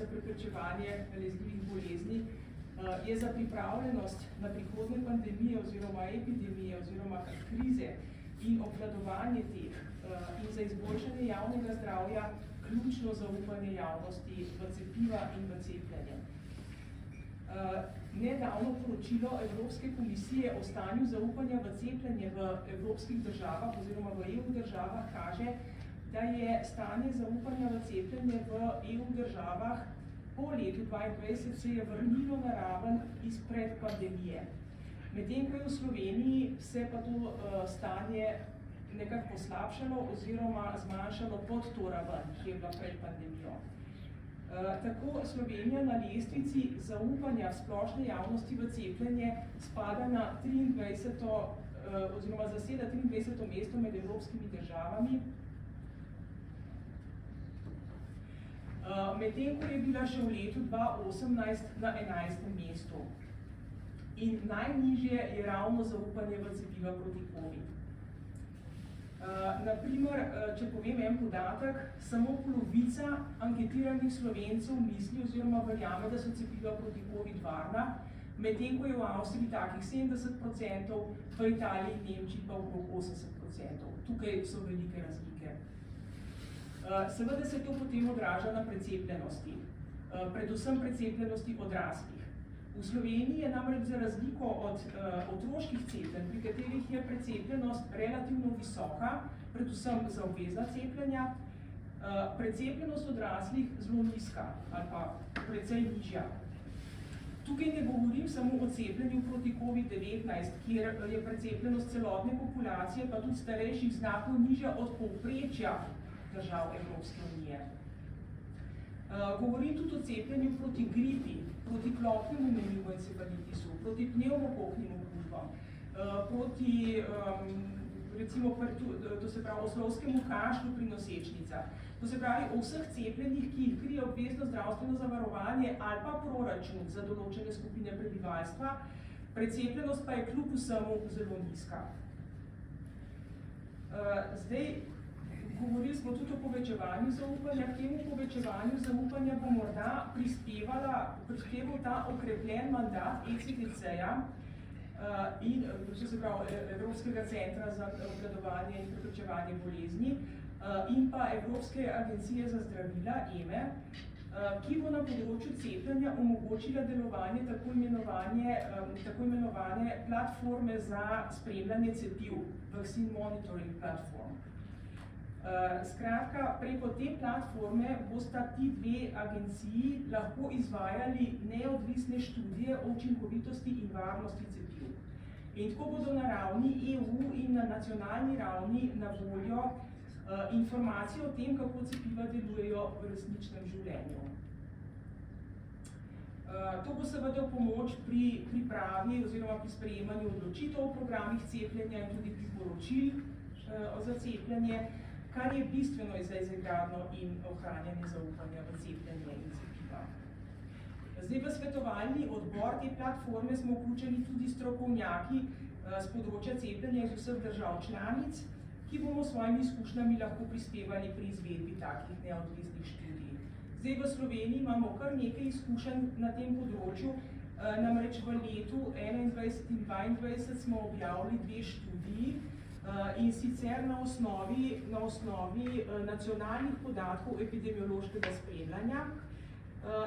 za preprečevanje nalezljivih bolezni je za pripravljenost na prihodnje pandemije oziroma epidemije oziroma krize in obvladovanje teh in za izboljšanje javnega zdravja ključno zaupanje javnosti v cepiva in v cepljenje. Nedavno poročilo Evropske komisije o stanju zaupanja v cepljenje v evropskih državah oziroma v EU državah kaže, da je stanje zaupanja v cepljenje v EU državah po letu 2020 se je vrnilo na raven izpred pandemije. Medtem ko je v Sloveniji se pa to stanje nekako poslabšalo oziroma zmanjšalo pod to raven, ki je bila pred pandemijo. Tako Slovenija na lestvici zaupanja splošne javnosti v cepljenje spada na 23. oziroma zaseda 23. mesto med evropskimi državami, medtem ko je bila še v letu 2018 na 11. mestu. In najnižje je ravno zaupanje v cepiva proti COVID. Naprimer, če povem en podatek, samo polovica anketiranih Slovencev misli oziroma verjame, da so cepiva proti COVID varna, medtem ko je v Avstriji takih 70%, v Italiji in Nemčiji pa okrog 80%. Tukaj so velike razlike. Seveda se to potem odraža na precepljenosti, predvsem precepljenosti odraslih. V Sloveniji je namreč za razliko od otroških cepljenj, pri katerih je precepljenost relativno visoka, predvsem za obvezna cepljenja, precepljenost odraslih zelo nizka ali pa precej nižja. Tukaj ne govorim samo o cepljenju proti COVID-19, kjer je precepljenost celotne populacije, pa tudi starejših znatno nižja od povprečja držav Evropske unije. Govorim tudi o cepljenju proti gripi, proti klopnemu meningoencefalitisu, proti pnevmokoknim okužbam, proti recimo to se pravi oslovskemu kašlju pri nosečnicah. To se pravi o vseh cepljenjih, ki jih krije obvezno zdravstveno zavarovanje ali pa proračun za določene skupine prebivalstva, precepljenost pa je kljub vsemu zelo nizka. Zdaj, govorili smo tudi o povečevanju zaupanja. K temu povečevanju zaupanja bo morda prispeval ta okrepljen mandat ECDC-ja in se pravi Evropskega centra za obvladovanje in preprečevanje bolezni in pa Evropske agencije za zdravila, EME, ki bo na področju cepljenja omogočila delovanje tako imenovane platforme za spremljanje cepiv, Vaccine Monitoring Platform. Skratka, preko te platforme bosta ti dve agenciji lahko izvajali neodvisne študije o učinkovitosti in varnosti cepiv. In tako bodo na ravni EU in na nacionalni ravni na voljo informacije o tem, kako cepiva delujejo v resničnem življenju. To bo seveda pomoč pri pripravi oziroma pri sprejemanju odločitev o programih cepljenja in tudi priporočil za cepljenje, kar je bistveno za izgradnjo in ohranjanje zaupanja v cepljenje in cepiva. Zdaj v svetovalni odbor te platforme smo vključeni tudi strokovnjaki z področja cepljenja iz vseh držav članic, ki bomo s svojimi izkušnjami lahko prispevali pri izvedbi takih neodvisnih študij. Zdaj v Sloveniji imamo kar nekaj izkušenj na tem področju, namreč v letu 2021 in 2022 smo objavili 2 študiji, in sicer na osnovi nacionalnih podatkov epidemiološkega spremljanja.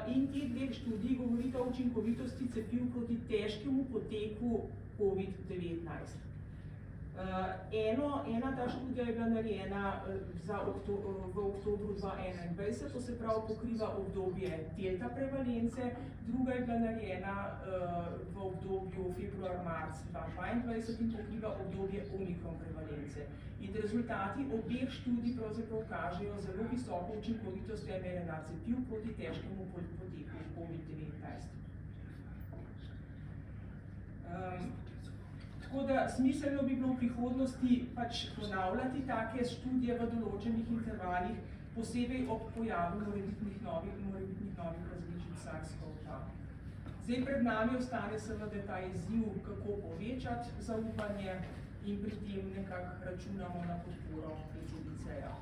In ti 2 študiji govorita o učinkovitosti cepiv proti težkemu poteku COVID-19. Ena ta študija je bila narejena v oktobru 2021, to se pravi pokriva obdobje delta prevalence, druga je bila narejena v obdobju februar-marc 2022 in pokriva obdobje omikron prevalence. In rezultati obeh študij pravzaprav kažejo zelo visoko učinkovitost mRNA cepiv proti težkemu poteku COVID-19. Tako da smiselno bi bilo v prihodnosti ponavljati take študije v določenih intervalih, posebej ob pojavu morebitnih novih različic SARS-CoV-2. Zdaj pred nami ostane seveda ta izziv, kako povečati zaupanje in pri tem nekako računamo na podporo ECDC-ja.